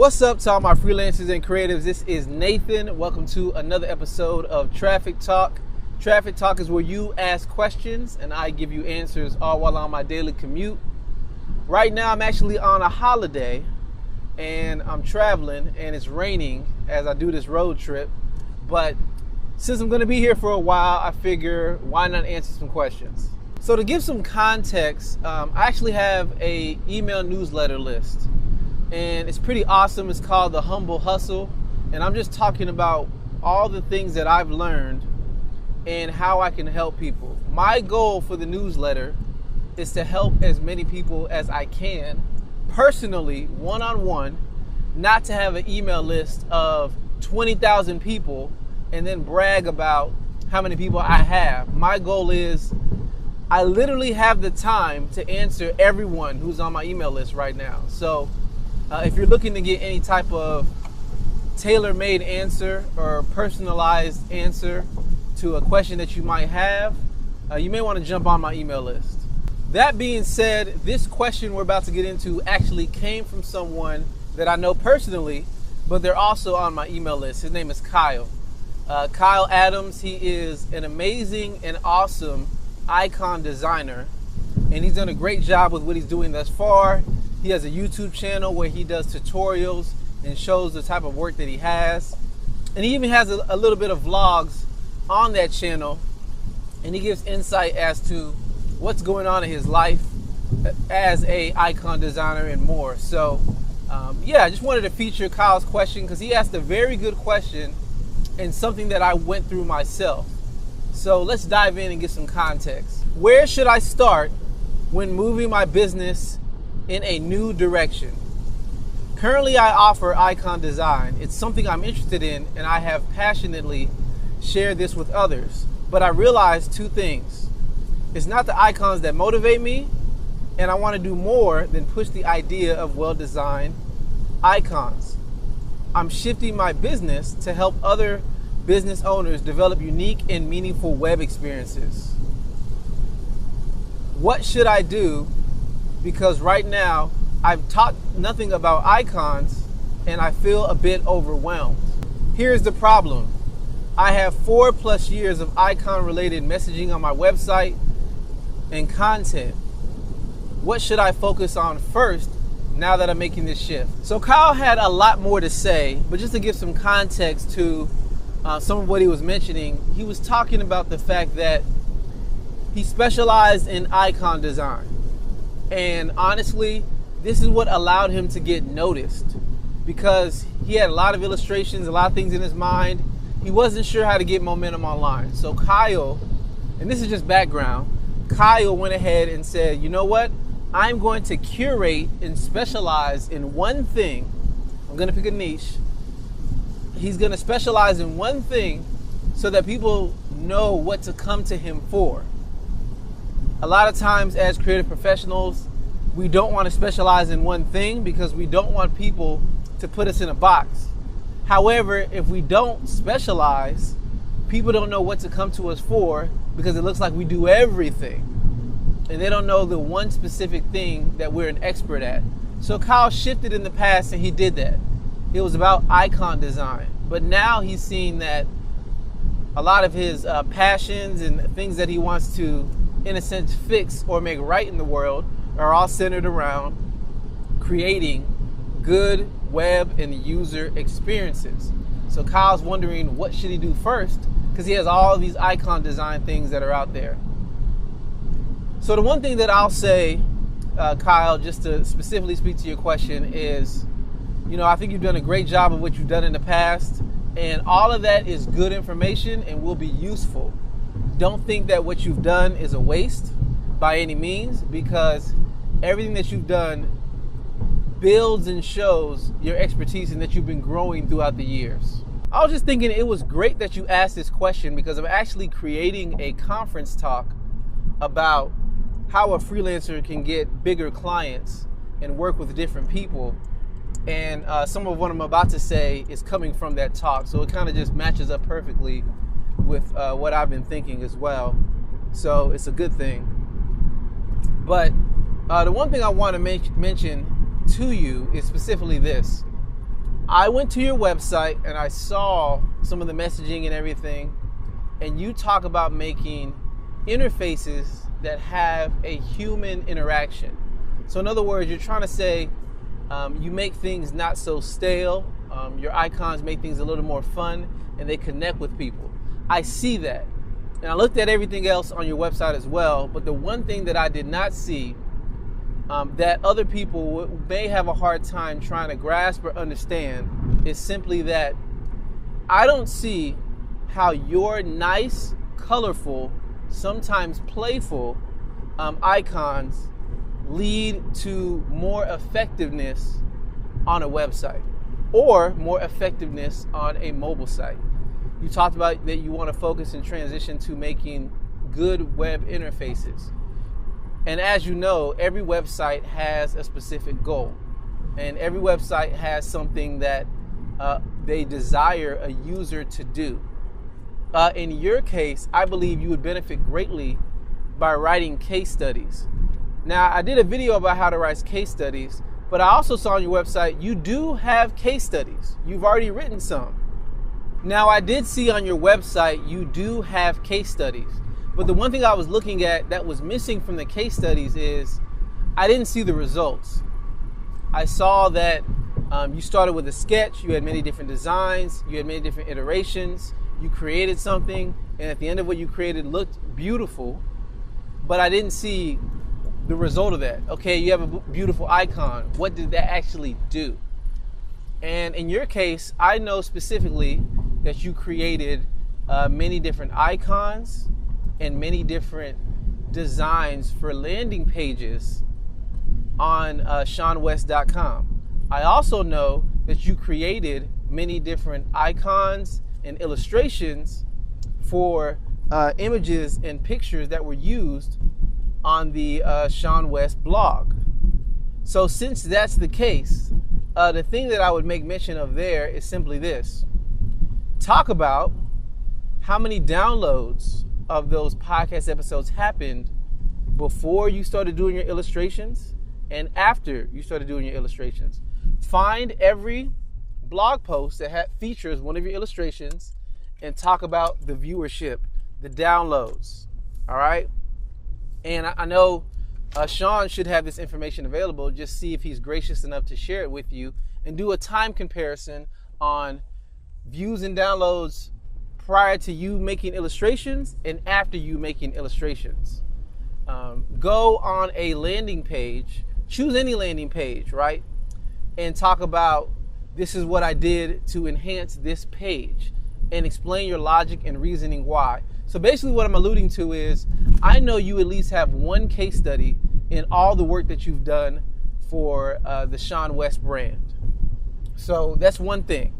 What's up to all my freelancers and creatives? This is Nathan. Welcome to another episode of Traffic Talk. Traffic Talk is where you ask questions and I give you answers, all while on my daily commute. Right now I'm actually on a holiday and I'm traveling and it's raining as I do this road trip. But since I'm going to be here for a while, I figure why not answer some questions. So to give some context, I actually have a email newsletter list. And it's pretty awesome. It's called The Humble Hustle. And I'm just talking about all the things that I've learned and how I can help people. My goal for the newsletter is to help as many people as I can, personally, one-on-one, not to have an email list of 20,000 people and then brag about how many people I have. My goal is I literally have the time to answer everyone who's on my email list right now. So if you're looking to get any type of tailor-made answer or personalized answer to a question that you might have, you may want to jump on my email list. That being said, this question we're about to get into actually came from someone that I know personally, but they're also on my email list. His name is Kyle. Kyle Adams. He is an amazing and awesome icon designer, and he's done a great job with what he's doing thus far. He has a YouTube channel where he does tutorials and shows the type of work that he has. And he even has a little bit of vlogs on that channel. And he gives insight as to what's going on in his life as a icon designer and more. So, I just wanted to feature Kyle's question because he asked a very good question and something that I went through myself. So let's dive in and get some context. Where should I start when moving my business in a new direction? Currently, I offer icon design. It's something I'm interested in, and I have passionately shared this with others. But I realized two things. It's not the icons that motivate me, and I want to do more than push the idea of well-designed icons. I'm shifting my business to help other business owners develop unique and meaningful web experiences. What should I do? Because right now, I've taught nothing about icons and I feel a bit overwhelmed. Here's the problem. I have 4+ years of icon related messaging on my website and content. What should I focus on first now that I'm making this shift? So Kyle had a lot more to say, but just to give some context to some of what he was mentioning, he was talking about the fact that he specialized in icon design. And honestly, this is what allowed him to get noticed because he had a lot of illustrations, a lot of things in his mind. He wasn't sure how to get momentum online. So Kyle, and this is just background, Kyle went ahead and said, you know what? I'm going to curate and specialize in one thing. I'm going to pick a niche. He's going to specialize in one thing so that people know what to come to him for. A lot of times as creative professionals, we don't want to specialize in one thing because we don't want people to put us in a box. However, if we don't specialize, people don't know what to come to us for because it looks like we do everything. And they don't know the one specific thing that we're an expert at. So Kyle shifted in the past and he did that. It was about icon design. But now he's seeing that a lot of his passions and things that he wants to, in a sense, fix or make right in the world are all centered around creating good web and user experiences. So Kyle's wondering what should he do first because he has all of these icon design things that are out there. So the one thing that I'll say, Kyle, just to specifically speak to your question is, I think you've done a great job of what you've done in the past, and all of that is good information and will be useful. Don't think that what you've done is a waste by any means, because everything that you've done builds and shows your expertise and that you've been growing throughout the years. I was just thinking it was great that you asked this question because I'm actually creating a conference talk about how a freelancer can get bigger clients and work with different people. And some of what I'm about to say is coming from that talk. So it kind of just matches up perfectly with what I've been thinking as well. So it's a good thing. But the one thing I want to mention to you is specifically this. I went to your website and I saw some of the messaging and everything, and you talk about making interfaces that have a human interaction. So in other words, you're trying to say you make things not so stale. Your icons make things a little more fun, and they connect with people. I see that. And I looked at everything else on your website as well, but the one thing that I did not see that other people may have a hard time trying to grasp or understand is simply that I don't see how your nice, colorful, sometimes playful icons lead to more effectiveness on a website or more effectiveness on a mobile site. You talked about that you want to focus and transition to making good web interfaces. And as you know, every website has a specific goal. And every website has something that they desire a user to do. In your case, I believe you would benefit greatly by writing case studies. Now, I did a video about how to write case studies, but I also saw on your website you do have case studies. You've already written some. Now, I did see on your website you do have case studies. But the one thing I was looking at that was missing from the case studies is I didn't see the results. I saw that you started with a sketch, you had many different designs, you had many different iterations, you created something, and at the end of what you created looked beautiful, but I didn't see the result of that. Okay, you have a beautiful icon. What did that actually do? And in your case, I know specifically that you created many different icons and many different designs for landing pages on SeanWest.com. I also know that you created many different icons and illustrations for images and pictures that were used on the Sean West blog. So since that's the case, the thing that I would make mention of there is simply this. Talk about how many downloads of those podcast episodes happened before you started doing your illustrations and after you started doing your illustrations. Find every blog post that features one of your illustrations and talk about the viewership, the downloads, all right? And I know Sean should have this information available. Just see if he's gracious enough to share it with you and do a time comparison on views and downloads prior to you making illustrations and after you making illustrations. Go on a landing page, choose any landing page, right? And talk about this is what I did to enhance this page and explain your logic and reasoning why. So basically what I'm alluding to is I know you at least have one case study in all the work that you've done for the Sean West brand. So that's one thing.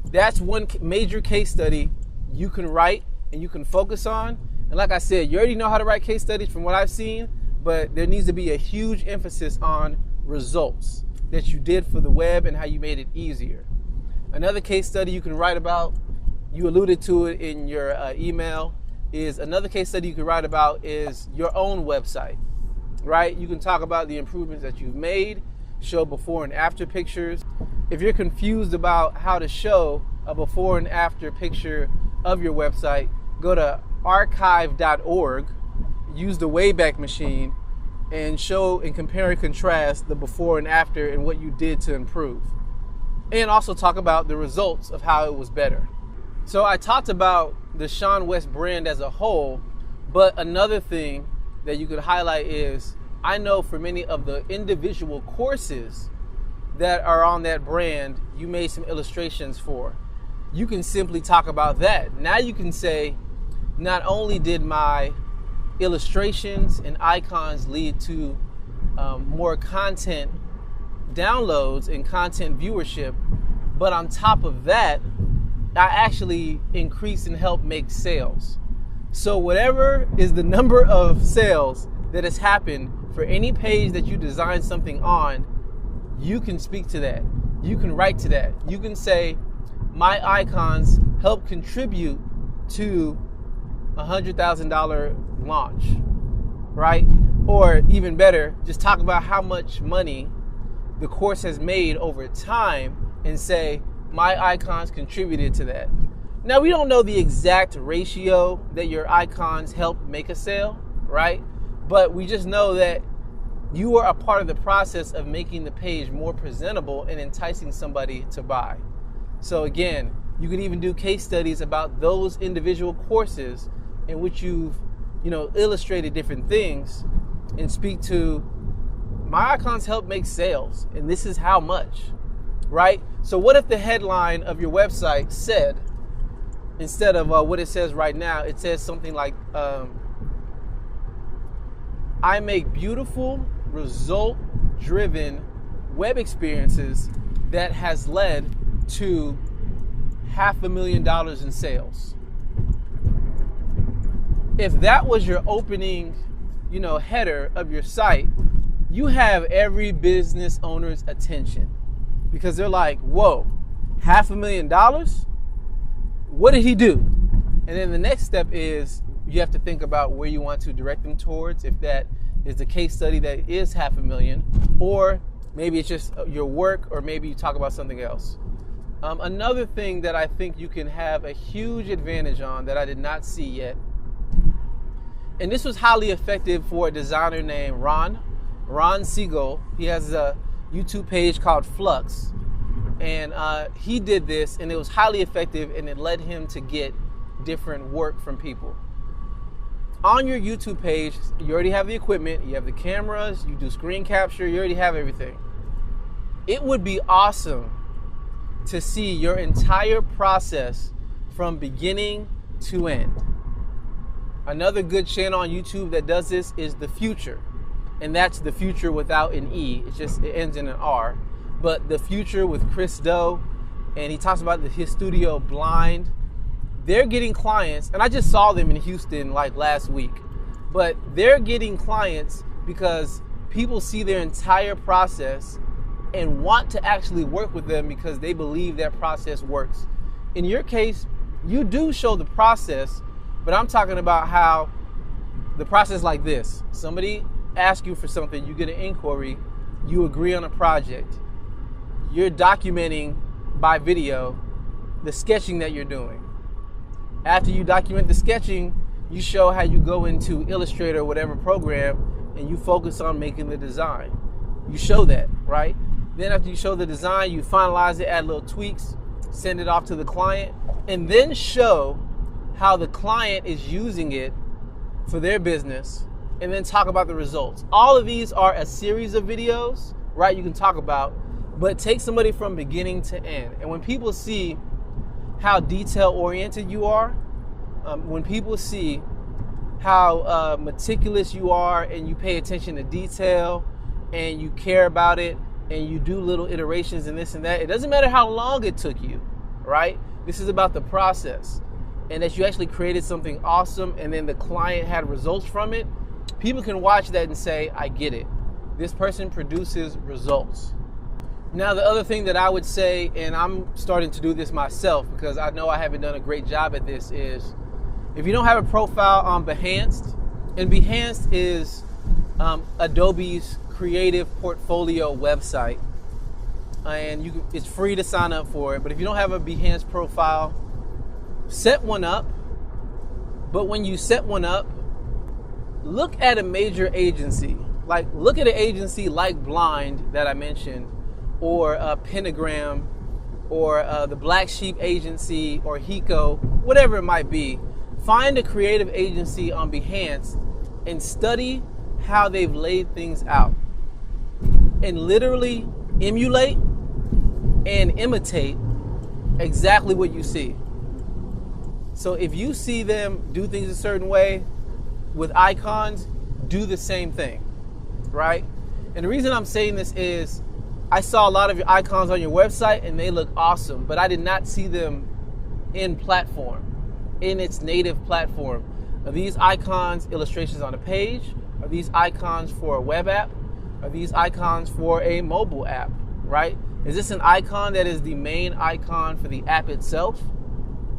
That's one major case study you can write and you can focus on. And like I said, you already know how to write case studies from what I've seen, but there needs to be a huge emphasis on results that you did for the web and how you made it easier. Another case study you can write about, you alluded to it in your email, is another case study you can write about is your own website, right? You can talk about the improvements that you've made, show before and after pictures. If you're confused about how to show a before and after picture of your website, go to archive.org, use the Wayback Machine, and show and compare and contrast the before and after and what you did to improve. And also talk about the results of how it was better. So I talked about the Sean West brand as a whole, but another thing that you could highlight is I know for many of the individual courses that are on that brand, you made some illustrations for. You can simply talk about that. Now you can say, not only did my illustrations and icons lead to more content downloads and content viewership, but on top of that, I actually increase and help make sales. So whatever is the number of sales that has happened for any page that you design something on, you can speak to that. You can write to that. You can say, my icons help contribute to $100,000 launch, right? Or even better, just talk about how much money the course has made over time and say, my icons contributed to that. Now, we don't know the exact ratio that your icons help make a sale, right? But we just know that you are a part of the process of making the page more presentable and enticing somebody to buy. So again, you could even do case studies about those individual courses in which you've, illustrated different things and speak to, my icons help make sales, and this is how much, right? So what if the headline of your website said, instead of what it says right now, it says something like, I make beautiful, result-driven web experiences that has led to $500,000 in sales. If that was your opening, header of your site, you have every business owner's attention, because they're like, whoa, $500,000? What did he do? And then the next step is you have to think about where you want to direct them towards, if that is the case study that is $500,000, or maybe it's just your work, or maybe you talk about something else. Another thing that I think you can have a huge advantage on that I did not see yet, and this was highly effective for a designer named Ron Siegel. He has a YouTube page called Flux, and he did this, and it was highly effective, and it led him to get different work from people. On your YouTube page, you already have the equipment, you have the cameras, you do screen capture, you already have everything. It would be awesome to see your entire process from beginning to end. Another good channel on YouTube that does this is The Future, and that's The Future without an E. It ends in an R. But The Future with Chris Do, and he talks about his studio Blind. They're getting clients, and I just saw them in Houston like last week, but they're getting clients because people see their entire process and want to actually work with them because they believe that process works. In your case, you do show the process, but I'm talking about how the process like this. Somebody asks you for something, you get an inquiry, you agree on a project. You're documenting by video the sketching that you're doing. After you document the sketching, you show how you go into Illustrator or whatever program and you focus on making the design. You show that, right? Then after you show the design, you finalize it, add little tweaks, send it off to the client, and then show how the client is using it for their business, and then talk about the results. All of these are a series of videos, right, you can talk about, but take somebody from beginning to end. And when people see how detail-oriented you are, when people see how meticulous you are and you pay attention to detail and you care about it and you do little iterations and this and that, it doesn't matter how long it took you, right? This is about the process. And that you actually created something awesome and then the client had results from it, people can watch that and say, I get it. This person produces results. Now, the other thing that I would say, and I'm starting to do this myself because I know I haven't done a great job at this, is if you don't have a profile on Behance, and Behance is Adobe's creative portfolio website, and it's free to sign up for it, but if you don't have a Behance profile, set one up. But when you set one up, look at a major agency. Like, look at an agency like Blind that I mentioned, or Pentagram, or the Black Sheep Agency, or Hiko, whatever it might be. Find a creative agency on Behance and study how they've laid things out. And literally emulate and imitate exactly what you see. So if you see them do things a certain way with icons, do the same thing, right? And the reason I'm saying this is I saw a lot of your icons on your website and they look awesome, but I did not see them in its native platform. Are these icons illustrations on a page? Are these icons for a web app? Are these icons for a mobile app, right? Is this an icon that is the main icon for the app itself?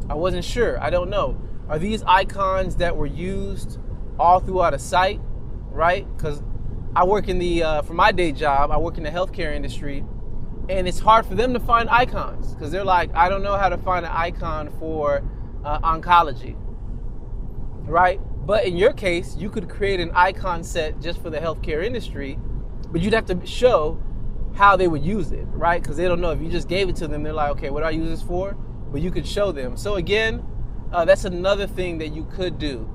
I wasn't sure. I don't know. Are these icons that were used all throughout a site, right? Because I work in for my day job, I work in the healthcare industry, And it's hard for them to find icons because they're like, I don't know how to find an icon for oncology, right? But in your case, you could create an icon set just for the healthcare industry, but you'd have to show how they would use it, right? Because they don't know. If you just gave it to them, they're like, okay, what do I use this for? But you could show them. So again, that's another thing that you could do.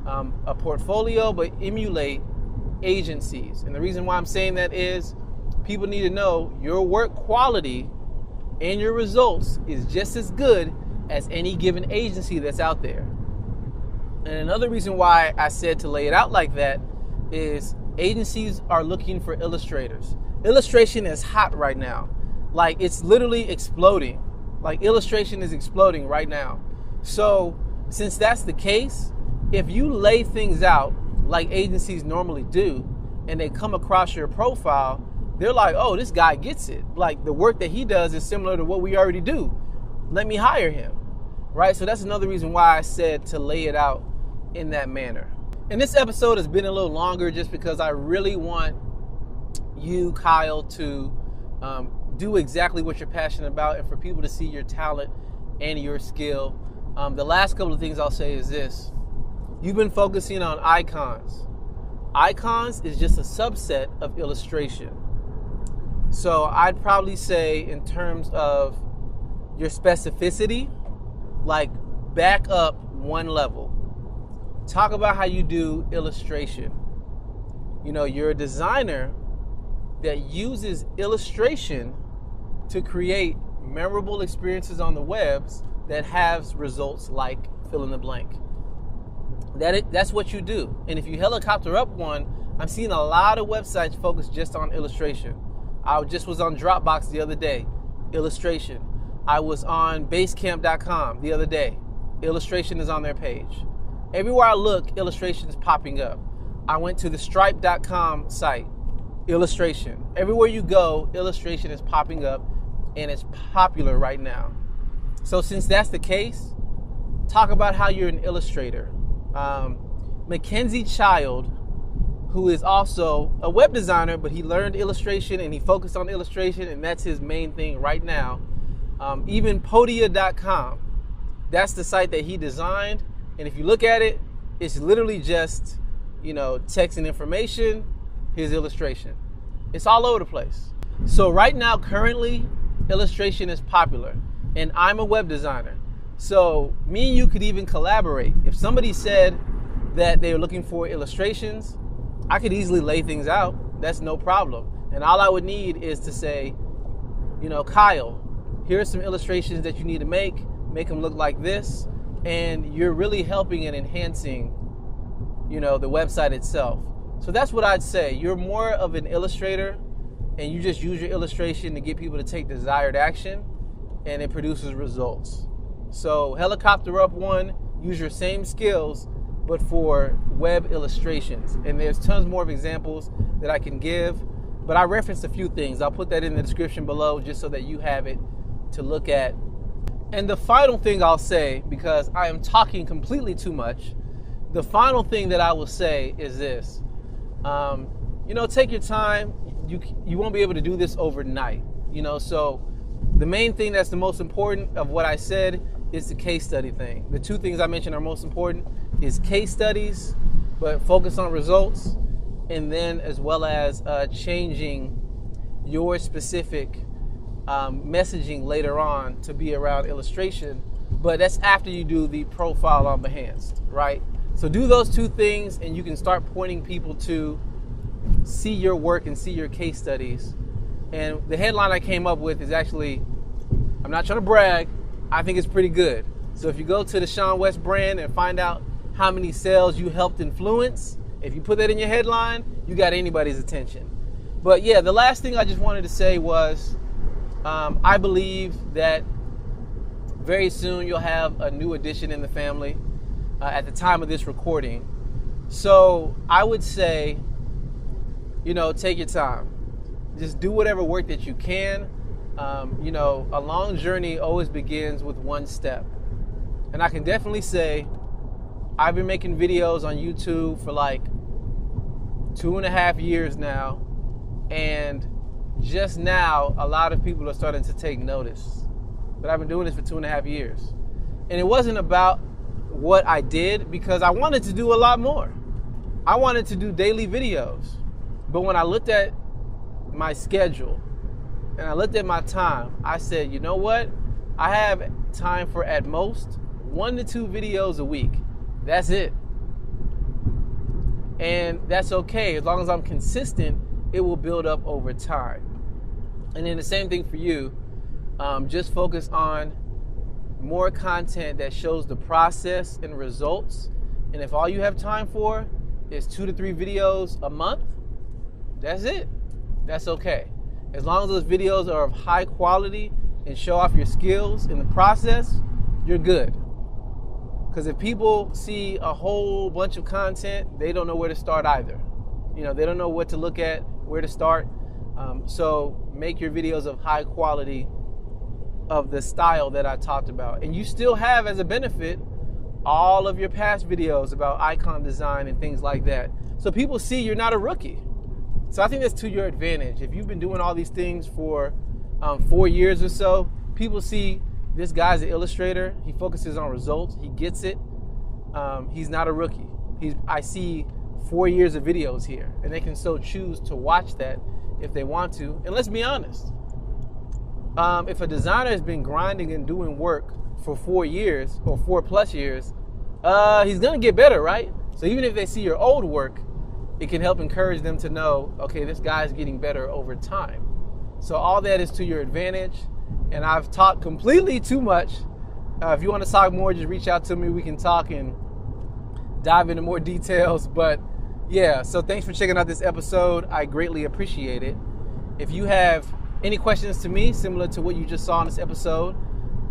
A portfolio, but emulate agencies. And the reason why I'm saying that is people need to know your work quality and your results is just as good as any given agency that's out there. And another reason why I said to lay it out like that is agencies are looking for illustrators. Illustration is hot right now. Like, it's literally exploding. Like, illustration is exploding right now. So since that's the case, if you lay things out like agencies normally do and they come across your profile, they're like, oh, this guy gets it. Like, the work that he does is similar to what we already do. Let me hire him, right? So that's another reason why I said to lay it out in that manner. And this episode has been a little longer just because I really want you, Kyle, to do exactly what you're passionate about and for people to see your talent and your skill. The last couple of things I'll say is this. You've been focusing on icons. Icons is just a subset of illustration. So I'd probably say in terms of your specificity, like back up one level. Talk about how you do illustration. You know, you're a designer that uses illustration to create memorable experiences on the webs that has results like fill in the blank. That's what you do. And if you helicopter up one, I'm seeing a lot of websites focused just on illustration. I just was on Dropbox the other day, illustration. I was on Basecamp.com the other day, illustration is on their page. Everywhere I look, illustration is popping up. I went to the Stripe.com site, illustration. Everywhere you go, illustration is popping up, and it's popular right now. So since that's the case, talk about how you're an illustrator. Mackenzie Child, who is also a web designer, but he learned illustration and he focused on illustration, and that's his main thing right now. Even Podia.com, that's the site that he designed. And if you look at it, it's literally just, you know, text and information, his illustration. It's all over the place. So right now, currently, illustration is popular, and I'm a web designer. So me and you could even collaborate. If somebody said that they were looking for illustrations, I could easily lay things out. That's no problem. And all I would need is to say, you know, Kyle, here are some illustrations that you need to make them look like this. And you're really helping and enhancing, you know, the website itself. So that's what I'd say. You're more of an illustrator, and you just use your illustration to get people to take desired action, and it produces results. So helicopter up one, use your same skills, but for web illustrations. And there's tons more of examples that I can give, but I referenced a few things. I'll put that in the description below just so that you have it to look at. And the final thing I'll say, because I am talking completely too much, the final thing that I will say is this. You know, take your time. You won't be able to do this overnight. You know, so the main thing that's the most important of what I said is the case study thing. The two things I mentioned are most important is case studies, but focus on results, and then as well as changing your specific messaging later on to be around illustration, but that's after you do the profile on Behance, right? So do those two things, and you can start pointing people to see your work and see your case studies. And the headline I came up with is actually, I'm not trying to brag, I think it's pretty good. So if you go to the Sean West brand and find out how many sales you helped influence, if you put that in your headline, you got anybody's attention. But yeah, the last thing I just wanted to say was, I believe that very soon you'll have a new addition in the family at the time of this recording. So I would say, you know, take your time. Just do whatever work that you can. You know, a long journey always begins with one step. And I can definitely say I've been making videos on YouTube for like 2.5 years now. And just now, a lot of people are starting to take notice. But I've been doing this for 2.5 years. And it wasn't about what I did, because I wanted to do a lot more. I wanted to do daily videos. But when I looked at my schedule and I looked at my time, I said, you know what? I have time for at most 1 to 2 videos a week. That's it. And that's okay. As long as I'm consistent, it will build up over time. And then the same thing for you. Just focus on more content that shows the process and results. And if all you have time for is 2 to 3 videos a month, that's it. That's okay. As long as those videos are of high quality and show off your skills in the process, you're good. Because if people see a whole bunch of content, they don't know where to start either. They don't know what to look at, where to start. So make your videos of high quality, of the style that I talked about. And you still have as a benefit all of your past videos about icon design and things like that. So people see you're not a rookie. So I think that's to your advantage. If you've been doing all these things for 4 years or so, people see this guy's an illustrator. He focuses on results. He gets it. He's not a rookie. I see 4 years of videos here, and they can so choose to watch that if they want to. And let's be honest. If a designer has been grinding and doing work for 4 years or 4+ years, he's going to get better, right? So even if they see your old work, it can help encourage them to know, okay, this guy's getting better over time. So all that is to your advantage. And I've talked completely too much. If you want to talk more, just reach out to me. We can talk and dive into more details. But yeah, so thanks for checking out this episode. I greatly appreciate it. If you have any questions to me, similar to what you just saw in this episode,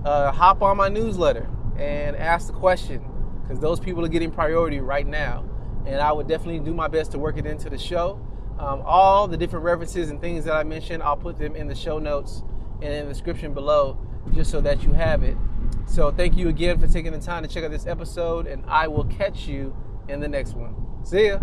hop on my newsletter and ask the question, because those people are getting priority right now. And I would definitely do my best to work it into the show. All the different references and things that I mentioned, I'll put them in the show notes and in the description below, just so that you have it. So thank you again for taking the time to check out this episode, and I will catch you in the next one. See ya.